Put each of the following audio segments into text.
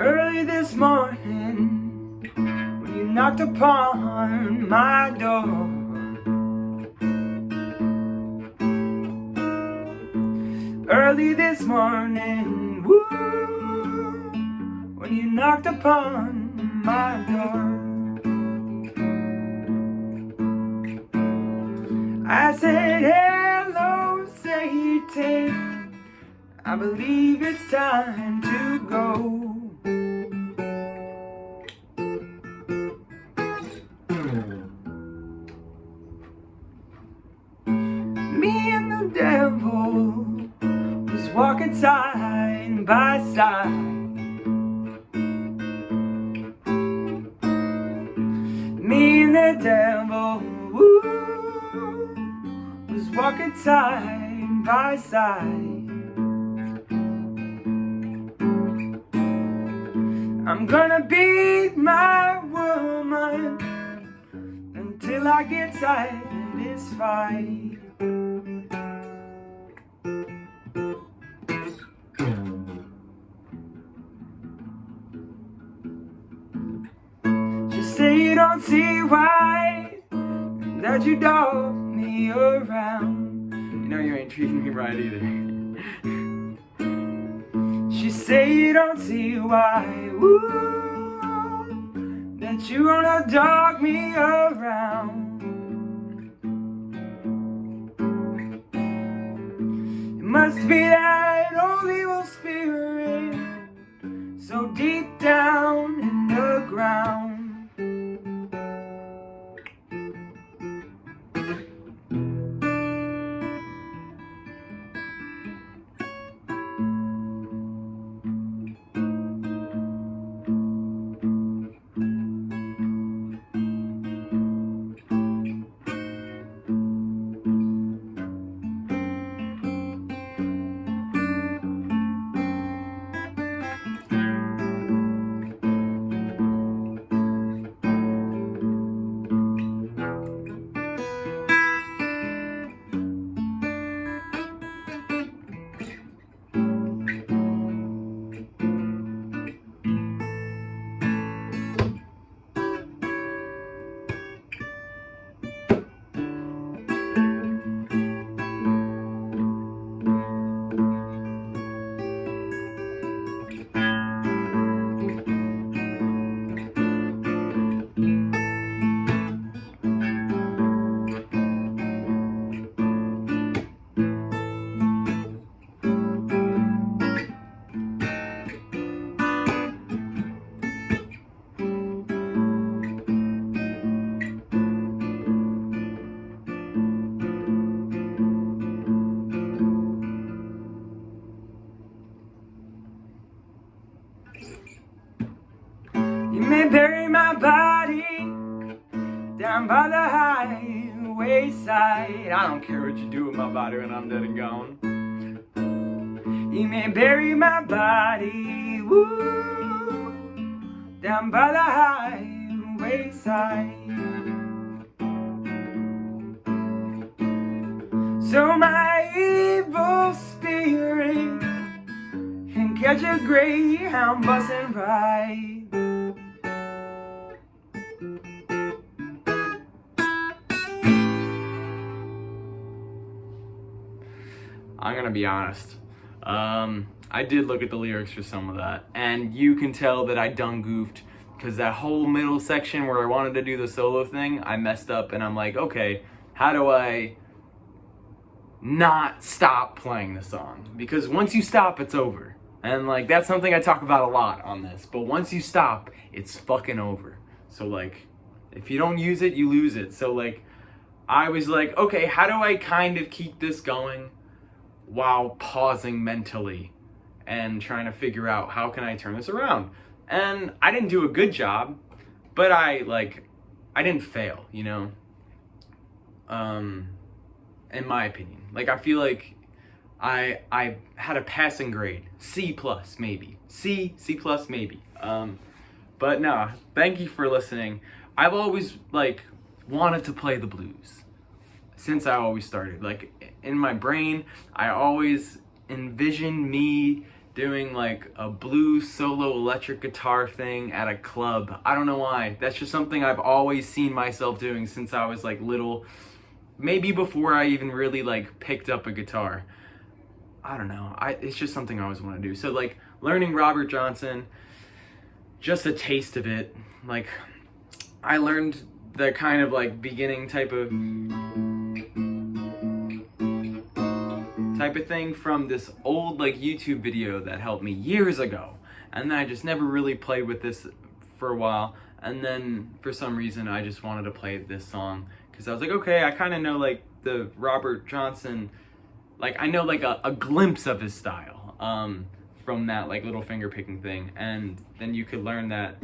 Early this morning, when you knocked upon my door, early this morning, woo, when you knocked upon my door, I said, hello, Satan, I believe it's time to go. Me and the devil was walking side by side. Me and the devil, woo, was walking side by side. I'm gonna beat my woman until I get tired of this fight. Just say you don't see why that you dog me around. You know you ain't treating me right either. She say you don't see why, woo, that you wanna dog me around. It must be that old evil spirit so deep down in the ground. You may bury my body down by the highway side. I don't care what you do with my body when I'm dead and gone. You may bury my body, woo, down by the highway side. So my evil spirit can catch a greyhound bus and ride. I'm gonna be honest. I did look at the lyrics for some of that, and you can tell that I done goofed, because that whole middle section where I wanted to do the solo thing, I messed up, and I'm like, okay, how do I not stop playing the song? Because once you stop, it's over. And like, that's something I talk about a lot on this, but once you stop, it's fucking over. So like, if you don't use it, you lose it. So like, I was like, okay, how do I kind of keep this going while pausing mentally and trying to figure out how can I turn this around? And I didn't do a good job, but I didn't fail, you know? In my opinion. Like, I feel like I had a passing grade, C+, maybe. C+, maybe. But no, thank you for listening. I've always, like, wanted to play the blues since I always started. Like, in my brain, I always envisioned me doing like a blues solo electric guitar thing at a club. I don't know why. That's just something I've always seen myself doing since I was like little. Maybe before I even really like picked up a guitar. I don't know. It's just something I always want to do. So like learning Robert Johnson, just a taste of it. Like I learned the kind of like beginning type of thing from this old like YouTube video that helped me years ago. And then I just never really played with this for a while. And then for some reason I just wanted to play this song because I was like, okay, I kind of know like the Robert Johnson, like I know like a glimpse of his style from that like little finger picking thing. And then you could learn that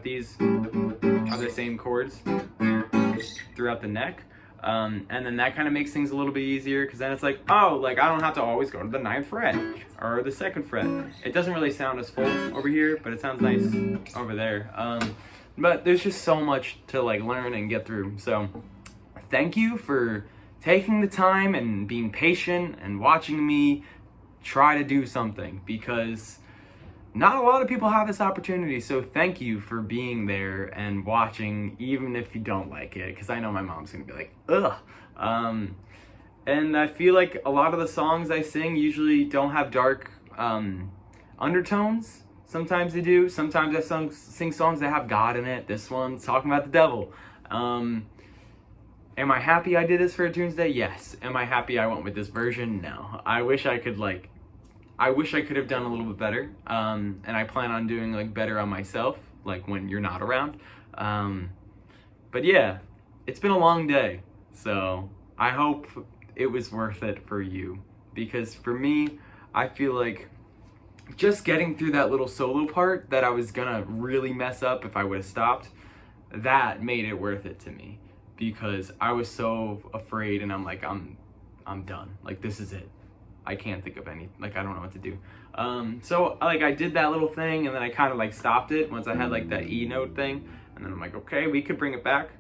these are the same chords throughout the neck. And then that kind of makes things a little bit easier because then it's like, oh, like I don't have to always go to the 9th fret or the 2nd fret. It doesn't really sound as full over here, but it sounds nice over there. But there's just so much to like learn and get through. So thank you for taking the time and being patient and watching me try to do something, because not a lot of people have this opportunity. So thank you for being there and watching, even if you don't like it, because I know my mom's gonna be like, ugh. And I feel like a lot of the songs I sing usually don't have dark undertones. Sometimes they do. Sometimes I sing songs that have God in it. This one's talking about the devil. Am I happy I did this for a Tuesday? Yes. Am I happy I went with this version? No. I wish I could have done a little bit better. And I plan on doing like better on myself, like when you're not around. But yeah, it's been a long day. So I hope it was worth it for you, because for me, I feel like just getting through that little solo part that I was gonna really mess up if I would have stopped, that made it worth it to me, because I was so afraid and I'm like, I'm done. Like, this is it. I can't think of any, like, I don't know what to do. So like I did that little thing and then I kind of like stopped it once I had like that E note thing. And then I'm like, okay, we could bring it back.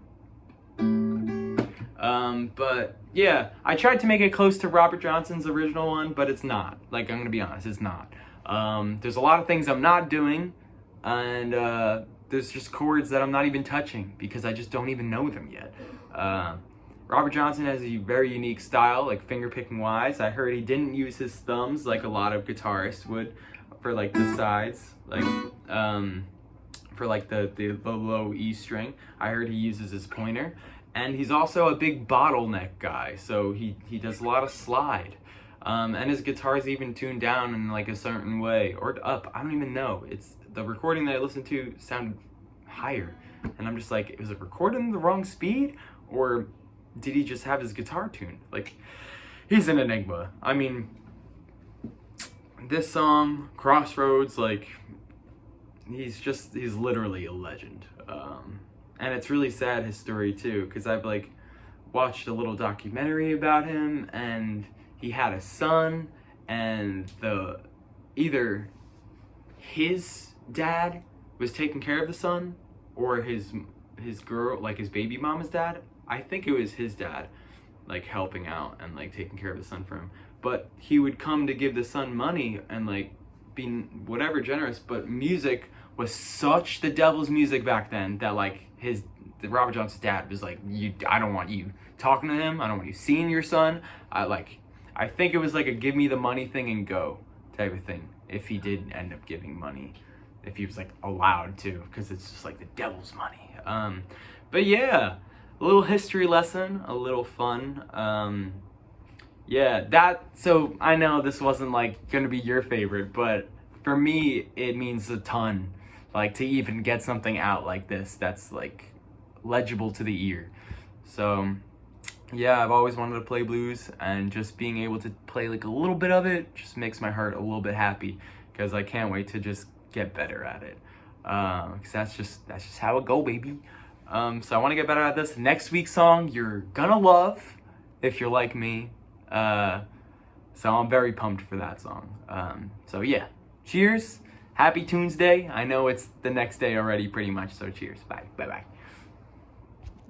But yeah, I tried to make it close to Robert Johnson's original one, but it's not. Like, I'm gonna be honest, it's not. There's a lot of things I'm not doing, and there's just chords that I'm not even touching because I just don't even know them yet. Robert Johnson has a very unique style, like finger picking wise. I heard he didn't use his thumbs like a lot of guitarists would for like the sides, like for like the low E string. I heard he uses his pointer, and he's also a big bottleneck guy, so he does a lot of slide. And his guitar's even tuned down in like a certain way, or up, I don't even know. It's the recording that I listened to sounded higher, and I'm just like, is it recording the wrong speed, or did he just have his guitar tuned? Like, he's an enigma. I mean, this song, Crossroads, like, he's literally a legend. And it's really sad, his story too, because I've like watched a little documentary about him, and he had a son, and either his dad was taking care of the son, or his girl, like his baby mama's dad. I think it was his dad, like helping out and like taking care of the son for him. But he would come to give the son money and like be whatever generous. But music was such the devil's music back then that like Robert Johnson's dad was like, I don't want you talking to him. I don't want you seeing your son. I think it was like a give me the money thing and go type of thing. If he did end up giving money, if he was like allowed to, because it's just like the devil's money. But yeah, a little history lesson, a little fun. So I know this wasn't like gonna be your favorite, but for me, it means a ton. Like, to even get something out like this that's like legible to the ear. So yeah, I've always wanted to play blues, and just being able to play like a little bit of it just makes my heart a little bit happy, because I can't wait to just get better at it. Because that's just how it go, baby. So I want to get better at this. Next week's song, you're gonna love if you're like me. So I'm very pumped for that song. So yeah, cheers. Happy Tuesday. I know it's the next day already pretty much, so cheers. Bye. Bye-bye.